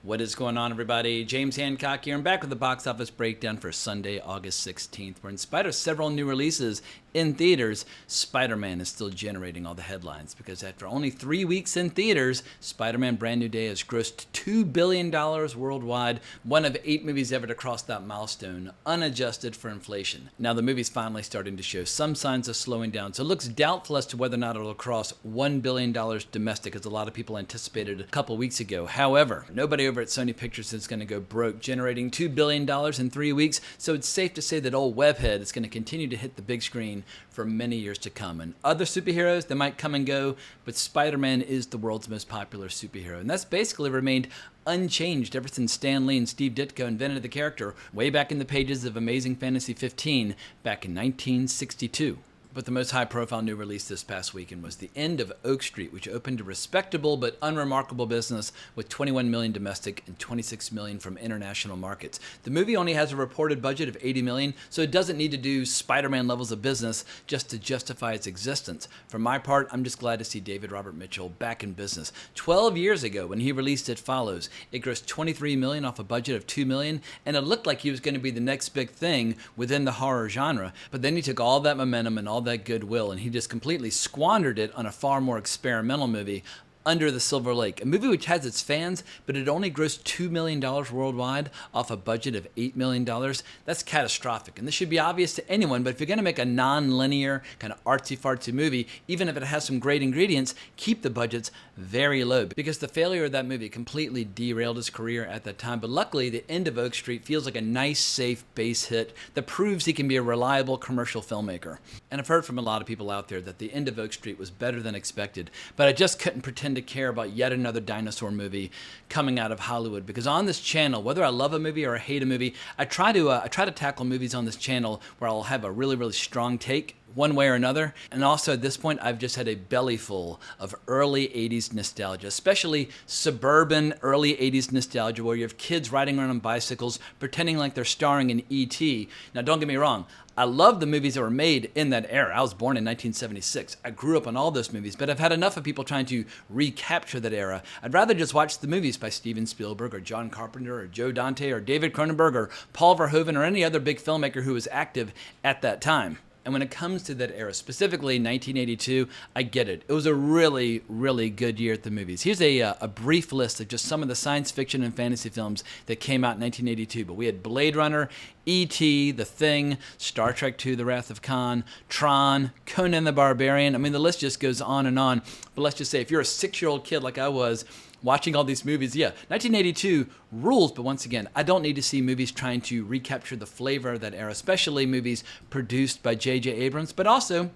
What is going on, everybody? James Hancock here. I'm back with the box office breakdown for Sunday, August 16th, where in spite of several new releases in theaters, Spider-Man is still generating all the headlines because after only 3 weeks in theaters, Spider-Man Brand New Day has grossed $2 billion worldwide, one of 8 movies ever to cross that milestone, unadjusted for inflation. Now, the movie's finally starting to show some signs of slowing down, so it looks doubtful as to whether or not it'll cross $1 billion domestic, as a lot of people anticipated a couple weeks ago. However, nobody over at Sony Pictures is going to go broke, generating $2 billion in 3 weeks, so it's safe to say that old Webhead is going to continue to hit the big screen for many years to come. And other superheroes, they might come and go, but Spider-Man is the world's most popular superhero, and that's basically remained unchanged ever since Stan Lee and Steve Ditko invented the character way back in the pages of Amazing Fantasy 15 back in 1962. But the most high-profile new release this past weekend was The End of Oak Street, which opened a respectable but unremarkable business with $21 million domestic and $26 million from international markets. The movie only has a reported budget of $80 million, so it doesn't need to do Spider-Man levels of business just to justify its existence. For my part, I'm just glad to see David Robert Mitchell back in business. 12 years ago, when he released It Follows, it grossed $23 million off a budget of $2 million, and it looked like he was going to be the next big thing within the horror genre. But then he took all that momentum and all that goodwill, and he just completely squandered it on a far more experimental movie, Under the Silver Lake, a movie which has its fans, but it only grossed $2 million worldwide off a budget of $8 million. That's catastrophic, and this should be obvious to anyone, but if you're going to make a non-linear, kind of artsy-fartsy movie, even if it has some great ingredients, keep the budgets very low, because the failure of that movie completely derailed his career at that time. But luckily, The End of Oak Street feels like a nice, safe base hit that proves he can be a reliable commercial filmmaker. And I've heard from a lot of people out there that The End of Oak Street was better than expected, but I just couldn't pretend to care about yet another dinosaur movie coming out of Hollywood, because on this channel, whether I love a movie or I hate a movie, I try to tackle movies on this channel where I'll have a really strong take one way or another. And also at this point, I've just had a belly full of early 80s nostalgia, especially suburban early 80s nostalgia, where you have kids riding around on bicycles pretending like they're starring in E.T. Now, don't get me wrong, I love the movies that were made in that era. I was born in 1976. I grew up on all those movies, but I've had enough of people trying to recapture that era. I'd rather just watch the movies by Steven Spielberg or John Carpenter or Joe Dante or David Cronenberg or Paul Verhoeven or any other big filmmaker who was active at that time. And when it comes to that era, specifically 1982, I get it. It was a really good year at the movies. Here's a brief list of just some of the science fiction and fantasy films that came out in 1982. But we had Blade Runner, E.T., The Thing, Star Trek II, The Wrath of Khan, Tron, Conan the Barbarian. I mean, the list just goes on and on. But let's just say, if you're a 6-year-old kid like I was, watching all these movies, yeah, 1982 rules, but once again, I don't need to see movies trying to recapture the flavor of that era, especially movies produced by J.J. Abrams, but also,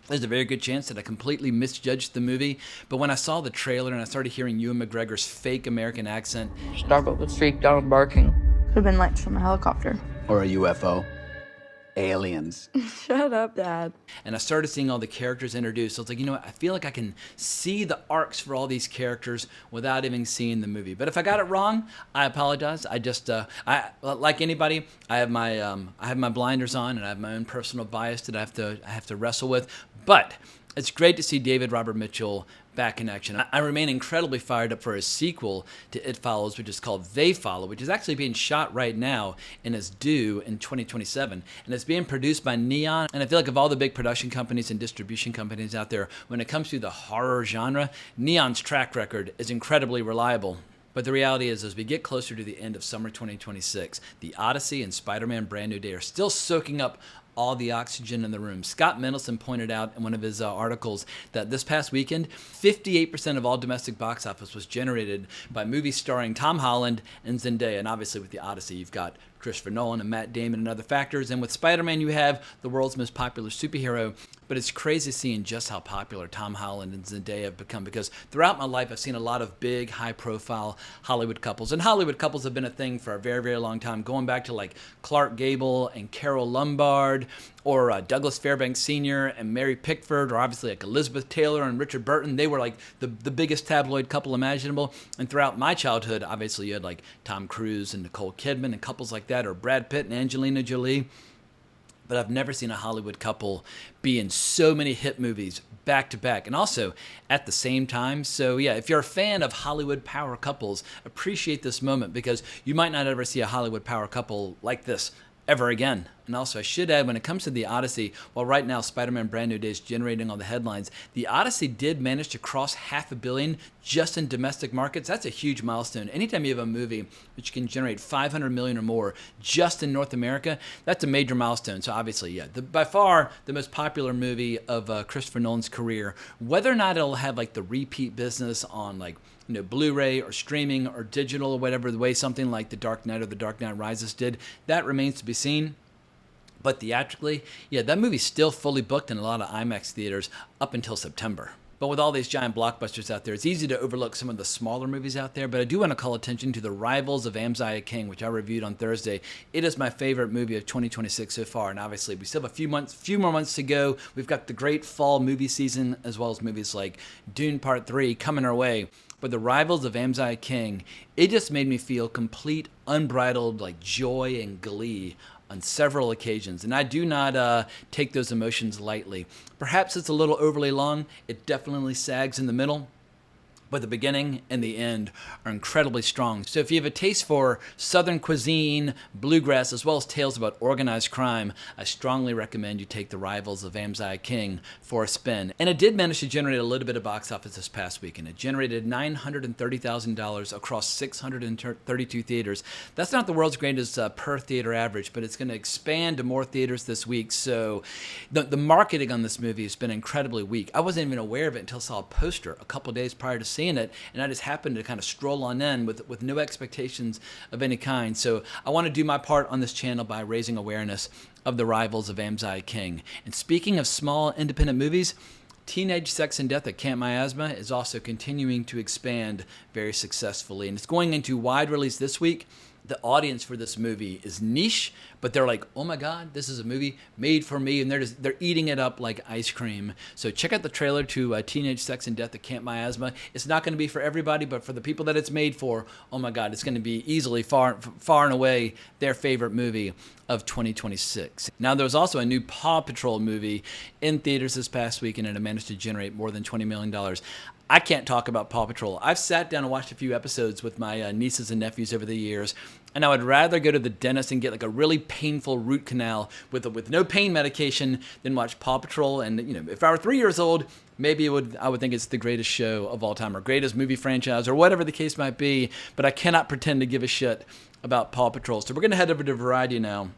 there's a very good chance that I completely misjudged the movie, but when I saw the trailer and I started hearing Ewan McGregor's fake American accent, Starbuck with streak down barking. Could have been lights from a helicopter. Or a UFO. Aliens. Shut up, Dad. and I started seeing all the characters introduced, so it's like, you know what, I feel like I can see the arcs for all these characters without even seeing the movie. But if I got it wrong, I apologize. I just, I like anybody, I have my blinders on, and I have my own personal bias that I have to wrestle with. But it's great to see David Robert Mitchell back in action. I remain incredibly fired up for his sequel to It Follows, which is called They Follow, which is actually being shot right now and is due in 2027. And it's being produced by Neon. And I feel like of all the big production companies and distribution companies out there, when it comes to the horror genre, Neon's track record is incredibly reliable. But the reality is, as we get closer to the end of summer 2026, The Odyssey and Spider-Man Brand New Day are still soaking up all the oxygen in the room. Scott Mendelson pointed out in one of his articles that this past weekend, 58% of all domestic box office was generated by movies starring Tom Holland and Zendaya. And obviously with The Odyssey, you've got Christopher Nolan and Matt Damon and other factors. And with Spider-Man, you have the world's most popular superhero. But it's crazy seeing just how popular Tom Holland and Zendaya have become, because throughout my life, I've seen a lot of big, high-profile Hollywood couples. And Hollywood couples have been a thing for a very, very long time, going back to like Clark Gable and Carole Lombard, or Douglas Fairbanks Sr. and Mary Pickford, or obviously like Elizabeth Taylor and Richard Burton. They were like the biggest tabloid couple imaginable. And throughout my childhood, obviously you had like Tom Cruise and Nicole Kidman and couples like that, or Brad Pitt and Angelina Jolie. but I've never seen a Hollywood couple be in so many hit movies back to back and also at the same time. So yeah, if you're a fan of Hollywood power couples, appreciate this moment because you might not ever see a Hollywood power couple like this ever again. And also, I should add, when it comes to The Odyssey, while right now Spider-Man Brand New Day is generating all the headlines, The Odyssey did manage to cross $500 million just in domestic markets. That's a huge milestone. Anytime you have a movie which can generate $500 million or more just in North America, that's a major milestone. So obviously, yeah, by far the most popular movie of Christopher Nolan's career. Whether or not it'll have like the repeat business on like Blu-ray or streaming or digital or whatever, the way something like The Dark Knight or The Dark Knight Rises did, that remains to be seen. But theatrically, yeah, that movie's still fully booked in a lot of IMAX theaters up until September. But with all these giant blockbusters out there, it's easy to overlook some of the smaller movies out there. But I do want to call attention to The Rivals of Amaziah King, which I reviewed on Thursday. It is my favorite movie of 2026 so far. And obviously, we still have a few more months to go. We've got the great fall movie season, as well as movies like Dune Part 3 coming our way. But The Rivals of Amaziah King, it just made me feel complete, unbridled like joy and glee on several occasions, and I do not take those emotions lightly. Perhaps it's a little overly long. It definitely sags in the middle, but the beginning and the end are incredibly strong. So if you have a taste for Southern cuisine, bluegrass, as well as tales about organized crime, I strongly recommend you take The Rivals of Amaziah King for a spin. And it did manage to generate a little bit of box office this past weekend. It generated $930,000 across 632 theaters. That's not the world's greatest per theater average, but it's going to expand to more theaters this week. So the marketing on this movie has been incredibly weak. I wasn't even aware of it until I saw a poster a couple days prior to seeing it, and I just happened to kind of stroll on in with no expectations of any kind. So I want to do my part on this channel by raising awareness of The Rivals of Amaziah King. And speaking of small independent movies, Teenage Sex and Death at Camp Miasma is also continuing to expand very successfully, and it's going into wide release this week. The audience for this movie is niche, but they're like, oh my God, this is a movie made for me, and they're eating it up like ice cream. So check out the trailer to Teenage Sex and Death at Camp Miasma. It's not going to be for everybody, but for the people that it's made for, oh my God, it's going to be easily far and away their favorite movie of 2026. Now, there was also a new Paw Patrol movie in theaters this past weekend, and it managed to generate more than $20 million. I can't talk about Paw Patrol. I've sat down and watched a few episodes with my nieces and nephews over the years, and I would rather go to the dentist and get like a really painful root canal with no pain medication than watch Paw Patrol. And if I were 3 years old, maybe I would think it's the greatest show of all time or greatest movie franchise or whatever the case might be. But I cannot pretend to give a shit about Paw Patrol. So we're gonna head over to Variety now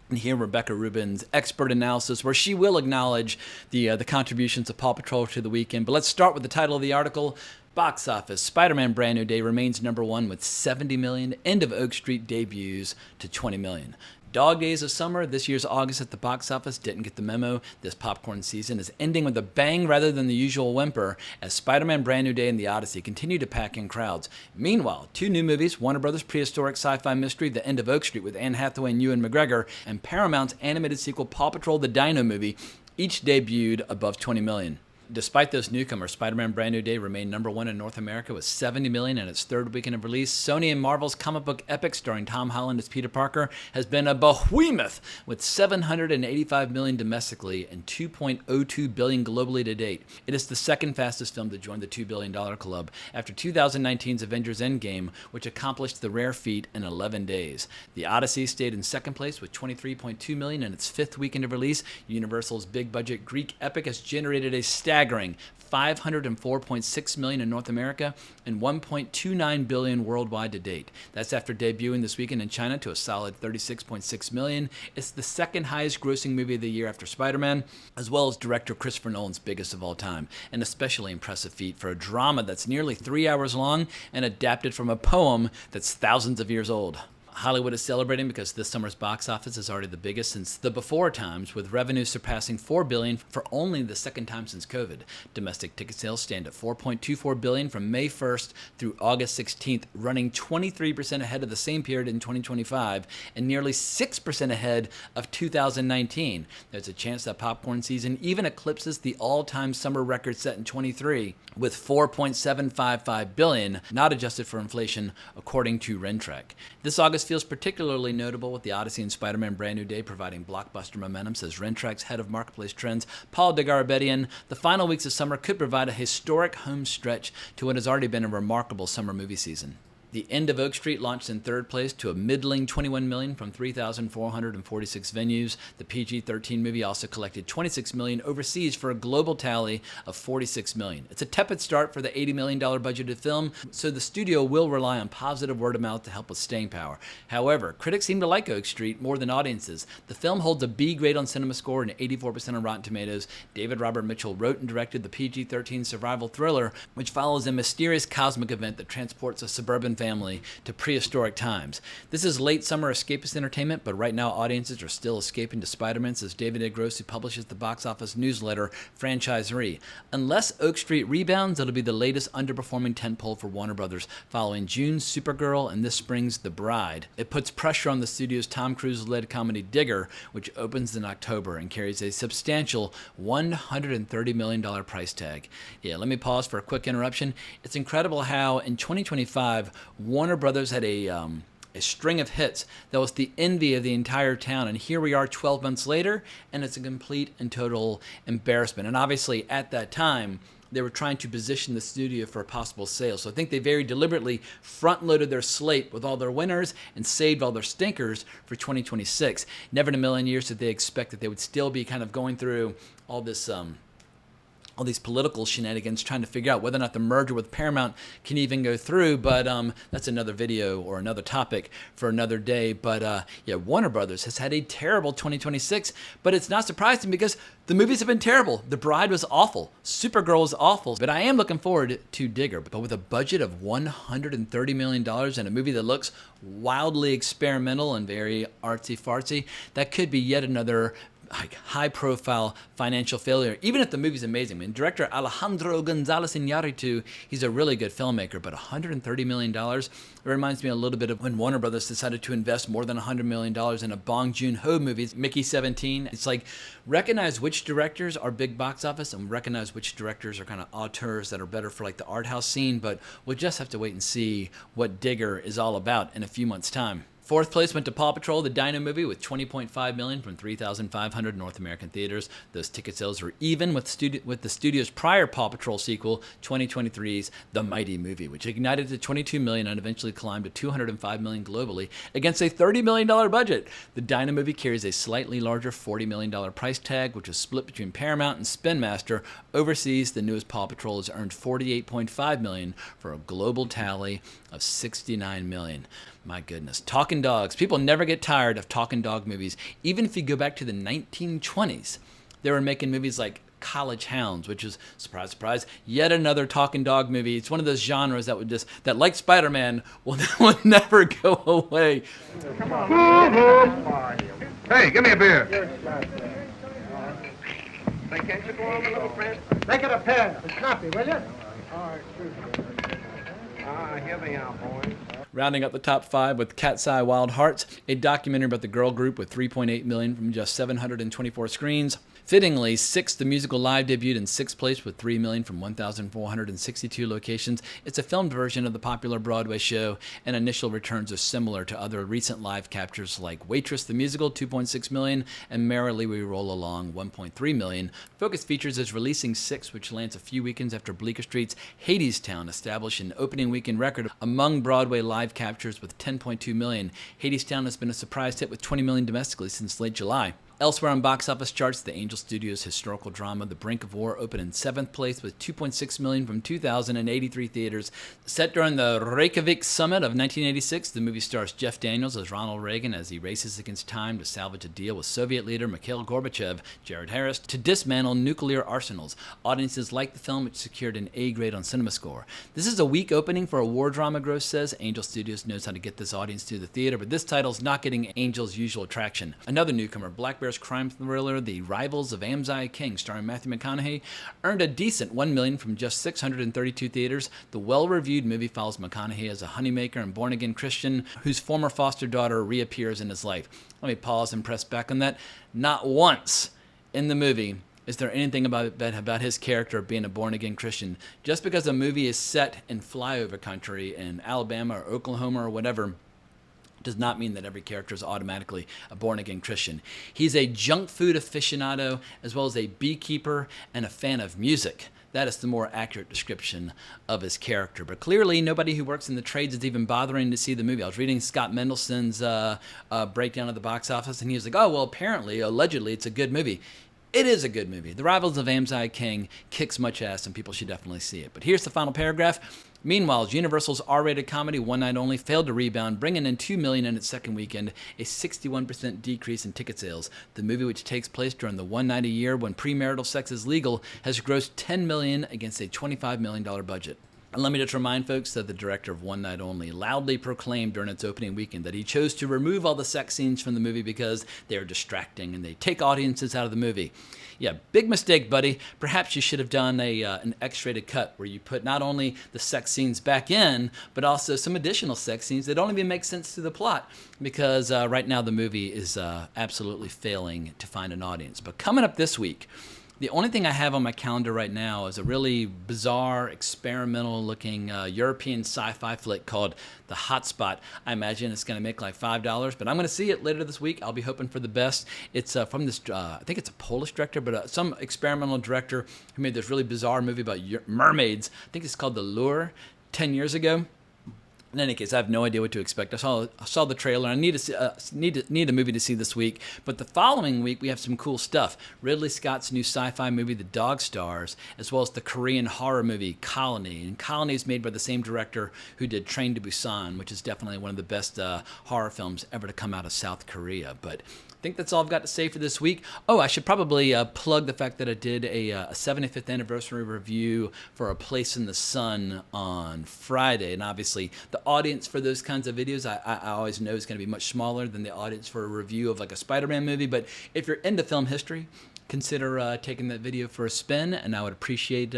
and hear Rebecca Rubin's expert analysis, where she will acknowledge the contributions of Paw Patrol to the weekend. But let's start with the title of the article. Box office, Spider-Man Brand New Day remains number one with 70 million. End of Oak Street debuts to 20 million. Dog Days of Summer, this year's August at the box office, didn't get the memo. This popcorn season is ending with a bang rather than the usual whimper as Spider-Man Brand New Day and The Odyssey continue to pack in crowds. Meanwhile, two new movies, Warner Brothers' prehistoric sci-fi mystery The End of Oak Street with Anne Hathaway and Ewan McGregor, and Paramount's animated sequel Paw Patrol The Dino Movie, each debuted above 20 million. Despite those newcomers, Spider-Man Brand New Day remained number one in North America with 70 million in its third weekend of release. Sony and Marvel's comic book epic starring Tom Holland as Peter Parker has been a behemoth with 785 million domestically and 2.02 billion globally to date. It is the second fastest film to join the $2 billion club after 2019's Avengers Endgame, which accomplished the rare feat in 11 days. The Odyssey stayed in second place with 23.2 million in its fifth weekend of release. Universal's big budget Greek epic has generated a staggering $504.6 million in North America and $1.29 billion worldwide to date. That's after debuting this weekend in China to a solid $36.6 million. It's the second highest grossing movie of the year after Spider-Man, as well as director Christopher Nolan's biggest of all time. An especially impressive feat for a drama that's nearly 3 hours long and adapted from a poem that's thousands of years old. Hollywood is celebrating because this summer's box office is already the biggest since the before times, with revenues surpassing $4 billion for only the second time since COVID. Domestic ticket sales stand at $4.24 billion from May 1st through August 16th, running 23% ahead of the same period in 2025 and nearly 6% ahead of 2019. There's a chance that popcorn season even eclipses the all-time summer record set in 23 with $4.755 billion, not adjusted for inflation, according to Rentrek. This August feels particularly notable with The Odyssey and Spider-Man Brand New Day providing blockbuster momentum, says Rentrex head of marketplace trends Paul DeGarabedian. The final weeks of summer could provide a historic home stretch to what has already been a remarkable summer movie season. The End of Oak Street launched in third place to a middling $21 million from 3,446 venues. The PG-13 movie also collected $26 million overseas for a global tally of $46 million. It's a tepid start for the $80 million budgeted film, so the studio will rely on positive word of mouth to help with staying power. However, critics seem to like Oak Street more than audiences. The film holds a B grade on CinemaScore and 84% on Rotten Tomatoes. David Robert Mitchell wrote and directed the PG-13 survival thriller, which follows a mysterious cosmic event that transports a suburban family to prehistoric times. This is late summer escapist entertainment, but right now audiences are still escaping to Spider-Man, says David A. Gross, who publishes the box office newsletter Franchisery. Unless Oak Street rebounds, it'll be the latest underperforming tentpole for Warner Brothers, following June's Supergirl and this spring's The Bride. It puts pressure on the studio's Tom Cruise-led comedy Digger, which opens in October and carries a substantial $130 million price tag. Yeah, let me pause for a quick interruption. It's incredible how in 2025, Warner Brothers had a string of hits that was the envy of the entire town, and here we are 12 months later, and it's a complete and total embarrassment. And obviously, at that time, they were trying to position the studio for a possible sale. So I think they very deliberately front-loaded their slate with all their winners and saved all their stinkers for 2026. Never in a million years did they expect that they would still be kind of going through all this all these political shenanigans trying to figure out whether or not the merger with Paramount can even go through. But that's another video or another topic for another day. But yeah, Warner Brothers has had a terrible 2026, but it's not surprising because the movies have been terrible. The Bride was awful. Supergirl was awful. But I am looking forward to Digger. But with a budget of $130 million and a movie that looks wildly experimental and very artsy-fartsy, that could be yet another high-profile financial failure, even if the movie's amazing. I mean, director Alejandro González Iñárritu, he's a really good filmmaker, but $130 million, it reminds me a little bit of when Warner Brothers decided to invest more than $100 million in a Bong Joon-ho movie, Mickey 17. It's like, recognize which directors are big box office and recognize which directors are kind of auteurs that are better for like the art house scene, but we'll just have to wait and see what Digger is all about in a few months' time. Fourth place went to Paw Patrol, the Dino movie, with $20.5 million from 3,500 North American theaters. Those ticket sales were even with the studio's prior Paw Patrol sequel, 2023's The Mighty Movie, which ignited to $22 million and eventually climbed to $205 million globally against a $30 million budget. The Dino movie carries a slightly larger $40 million price tag, which is split between Paramount and Spin Master. Overseas, the newest Paw Patrol has earned $48.5 million for a global tally of $69 million. My goodness. Talking dogs. People never get tired of talking dog movies. Even if you go back to the 1920s, they were making movies like College Hounds, which is, surprise, surprise, yet another talking dog movie. It's one of those genres that that like Spider-Man, will never go away. Come on. Hey, give me a beer. Say, can't you go on, my little friend? Make it a pair. A copy, will you? All right, here they are, boys. Rounding up the top five with Cat's Eye Wild Hearts, a documentary about the girl group with $3.8 million from just 724 screens. Fittingly, Six, the musical live, debuted in sixth place with $3 million from 1,462 locations. It's a filmed version of the popular Broadway show, and initial returns are similar to other recent live captures like Waitress the Musical, $2.6 million, and Merrily We Roll Along, $1.3 million. Focus Features is releasing Six, which lands a few weekends after Bleecker Street's Hadestown established an opening weekend record among Broadway live captures with $10.2 million. Hadestown has been a surprise hit with $20 million domestically since late July. Elsewhere on box office charts, the Angel Studios historical drama The Brink of War opened in seventh place with $2.6 million from 2,083 theaters. Set during the Reykjavik Summit of 1986, the movie stars Jeff Daniels as Ronald Reagan as he races against time to salvage a deal with Soviet leader Mikhail Gorbachev, Jared Harris, to dismantle nuclear arsenals. Audiences liked the film, which secured an A grade on CinemaScore. This is a weak opening for a war drama, Gross says. Angel Studios knows how to get this audience to the theater, but this title's not getting Angel's usual traction. Another newcomer, Black Bear's crime thriller The Rivals of Amzai King, starring Matthew McConaughey, earned a decent $1 million from just 632 theaters. The well-reviewed movie follows McConaughey as a honeymaker and born-again Christian whose former foster daughter reappears in his life. Let me pause and press back on that. Not once in the movie is there anything about his character being a born-again Christian. Just because a movie is set in flyover country in Alabama or Oklahoma or whatever does not mean that every character is automatically a born-again Christian. He's a junk food aficionado, as well as a beekeeper and a fan of music. That is the more accurate description of his character. But clearly, nobody who works in the trades is even bothering to see the movie. I was reading Scott Mendelssohn's breakdown of the box office, and he was like, oh, well, apparently, allegedly, it's a good movie. It is a good movie. The Rivals of Amzai King kicks much ass, and people should definitely see it. But here's the final paragraph. Meanwhile, Universal's R-rated comedy One Night Only failed to rebound, bringing in $2 million in its second weekend, a 61% decrease in ticket sales. The movie, which takes place during the one night a year when premarital sex is legal, has grossed $10 million against a $25 million budget. And let me just remind folks that the director of One Night Only loudly proclaimed during its opening weekend that he chose to remove all the sex scenes from the movie because they are distracting and they take audiences out of the movie. Yeah, big mistake, buddy. Perhaps you should have done an X-rated cut where you put not only the sex scenes back in, but also some additional sex scenes that don't even make sense to the plot, because right now the movie is absolutely failing to find an audience. But coming up this week, the only thing I have on my calendar right now is a really bizarre, experimental-looking European sci-fi flick called The Hotspot. I imagine it's going to make like $5, but I'm going to see it later this week. I'll be hoping for the best. It's from this, I think it's a Polish director, but some experimental director who made this really bizarre movie about mermaids. I think it's called The Lure 10 years ago. In any case, I have no idea what to expect. I saw the trailer. I need a movie to see this week. But the following week, we have some cool stuff. Ridley Scott's new sci-fi movie, The Dog Stars, as well as the Korean horror movie, Colony. And Colony is made by the same director who did Train to Busan, which is definitely one of the best horror films ever to come out of South Korea. But I think that's all I've got to say for this week. Oh, I should probably plug the fact that I did a 75th anniversary review for A Place in the Sun on Friday. And obviously, the audience for those kinds of videos, I always know is going to be much smaller than the audience for a review of like a Spider-Man movie. But if you're into film history, consider taking that video for a spin, and I would appreciate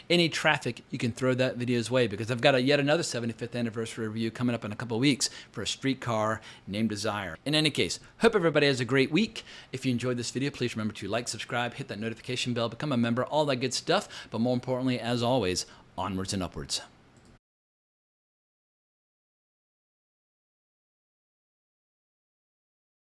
any traffic you can throw that video's way, because I've got yet another 75th anniversary review coming up in a couple of weeks for a streetcar named Desire. In any case, hope everybody has a great week. If you enjoyed this video, please remember to like, subscribe, hit that notification bell, become a member, all that good stuff. But more importantly, as always, onwards and upwards.